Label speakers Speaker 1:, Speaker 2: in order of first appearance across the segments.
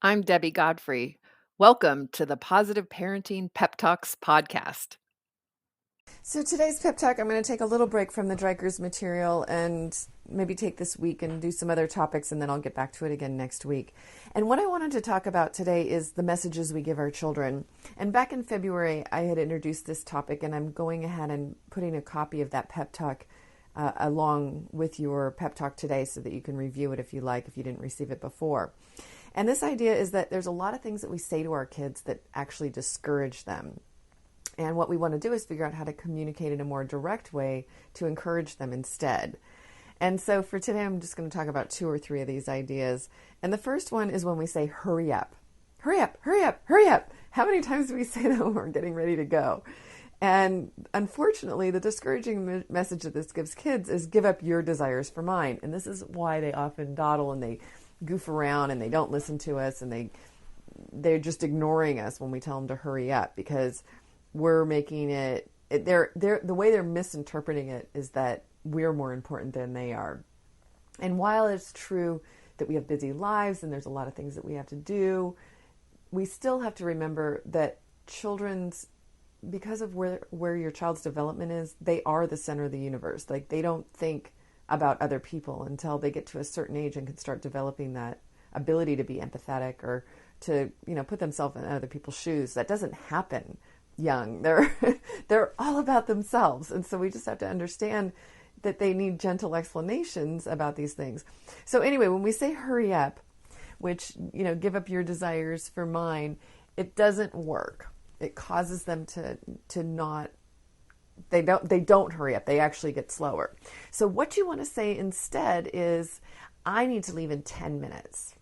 Speaker 1: I'm Debbie Godfrey. Welcome to the Positive Parenting Pep Talks podcast.
Speaker 2: So today's pep talk, I'm going to take a little break from the Dreiker's material and maybe take this week and do some other topics, and then I'll get back to it again next week. And what I wanted to talk about today is the messages we give our children. And back in February, I had introduced this topic, and I'm going ahead and putting a copy of that pep talk along with your pep talk today so that you can review it if you like, if you didn't receive it before. And this idea is that there's a lot of things that we say to our kids that actually discourage them. And what we want to do is figure out how to communicate in a more direct way to encourage them instead. And so for today, I'm just going to talk about 2 or 3 of these ideas. And the first one is when we say, hurry up. Hurry up, hurry up, hurry up. How many times do we say that when we're getting ready to go? And unfortunately, the discouraging message that this gives kids is give up your desires for mine. And this is why they often dawdle and they goof around and they don't listen to us and they're just ignoring us when we tell them to hurry up, because we're making the way they're misinterpreting it is that we're more important than they are. And while it's true that we have busy lives and there's a lot of things that we have to do, we still have to remember that because of where your child's development is, they are the center of the universe. Like, they don't think about other people until they get to a certain age and can start developing that ability to be empathetic or to, put themselves in other people's shoes. That doesn't happen young. They're all about themselves. And so we just have to understand that they need gentle explanations about these things. So anyway, when we say hurry up, which, give up your desires for mine, it doesn't work. It causes them to not, they don't hurry up. They actually get slower. So what you want to say instead is, I need to leave in 10 minutes.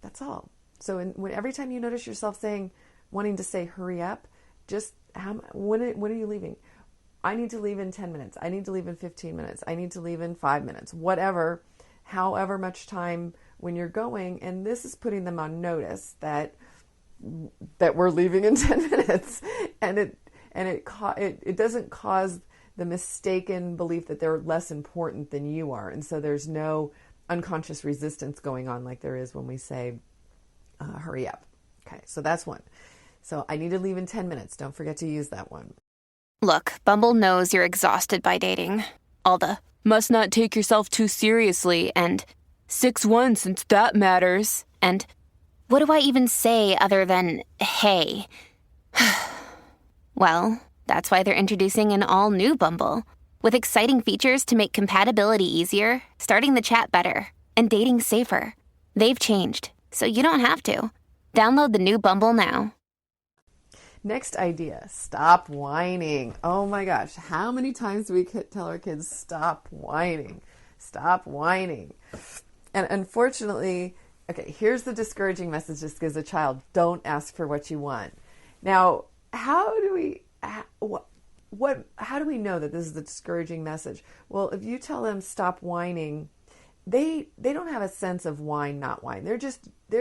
Speaker 2: That's all. So every time you notice yourself wanting to say hurry up, just when are you leaving? I need to leave in 10 minutes. I need to leave in 15 minutes. I need to leave in 5 minutes. Whatever, however much time when you're going. And this is putting them on notice that we're leaving in 10 minutes. And it doesn't cause the mistaken belief that they're less important than you are. And so there's no unconscious resistance going on like there is when we say hurry up. Okay, so that's one. So I need to leave in 10 minutes. Don't forget to use that one.
Speaker 3: Look, Bumble knows you're exhausted by dating. All the must not take yourself too seriously and 6'1" since that matters. And what do I even say other than hey? Well, that's why they're introducing an all-new Bumble with exciting features to make compatibility easier, starting the chat better, and dating safer. They've changed, so you don't have to. Download the new Bumble now.
Speaker 2: Next idea, stop whining. Oh my gosh, how many times do we tell our kids, stop whining, stop whining? And unfortunately, okay, here's the discouraging message this gives a child: don't ask for what you want. Now, how do we know that this is the discouraging message? Well, if you tell them stop whining, they don't have a sense of whine, not whine. They're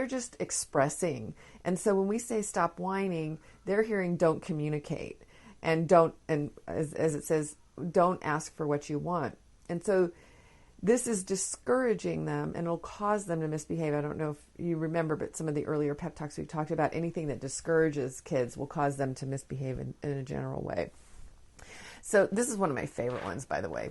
Speaker 2: just expressing. And so when we say stop whining, they're hearing don't communicate and as it says, don't ask for what you want. And so this is discouraging them and it'll cause them to misbehave. I don't know if you remember, but some of the earlier pep talks we talked about, anything that discourages kids will cause them to misbehave in a general way. So this is one of my favorite ones, by the way.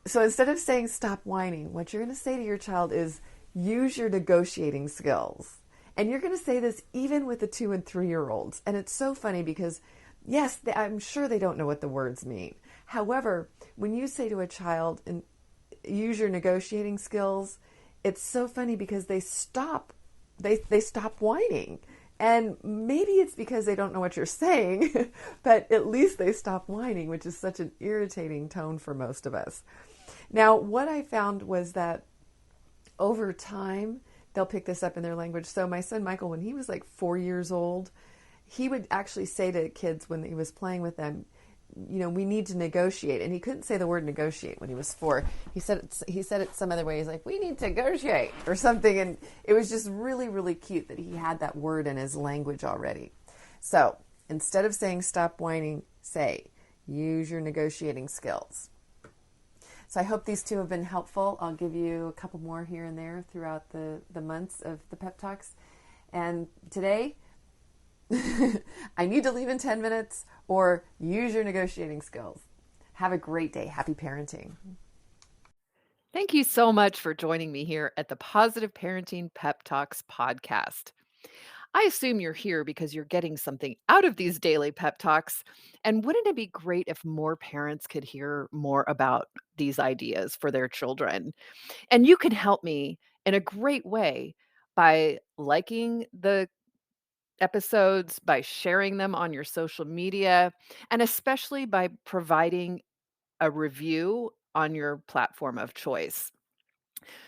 Speaker 2: So instead of saying stop whining, what you're going to say to your child is use your negotiating skills. And you're going to say this even with the 2 and 3-year-olds. And it's so funny because, yes, I'm sure they don't know what the words mean. However, when you say to a child, and use your negotiating skills, it's so funny because they stop whining. And maybe it's because they don't know what you're saying, but at least they stop whining, which is such an irritating tone for most of us. Now, what I found was that over time, they'll pick this up in their language. So my son Michael, when he was like 4 years old, he would actually say to kids when he was playing with them, we need to negotiate. And he couldn't say the word negotiate when he was 4. He said it some other way. He's like, we need to negotiate or something. And it was just really, really cute that he had that word in his language already. So instead of saying stop whining, say use your negotiating skills. So I hope these 2 have been helpful. I'll give you a couple more here and there throughout the months of the pep talks. And today, I need to leave in 10 minutes, or use your negotiating skills. Have a great day. Happy parenting.
Speaker 1: Thank you so much for joining me here at the Positive Parenting Pep Talks podcast. I assume you're here because you're getting something out of these daily pep talks. And wouldn't it be great if more parents could hear more about these ideas for their children? And you can help me in a great way by liking the episodes, by sharing them on your social media, and especially by providing a review on your platform of choice.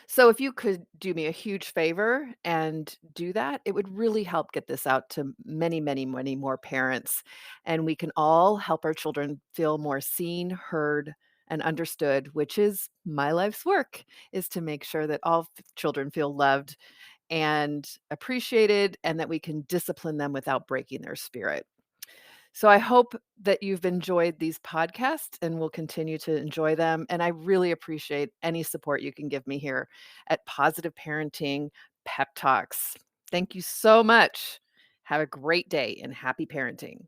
Speaker 1: So if you could do me a huge favor and do that, it would really help get this out to many, many, many more parents. And we can all help our children feel more seen, heard, and understood, which is my life's work, is to make sure that all children feel loved and appreciated, and that we can discipline them without breaking their spirit. So I hope that you've enjoyed these podcasts and will continue to enjoy them. And I really appreciate any support you can give me here at Positive Parenting Pep Talks. Thank you so much. Have a great day and happy parenting.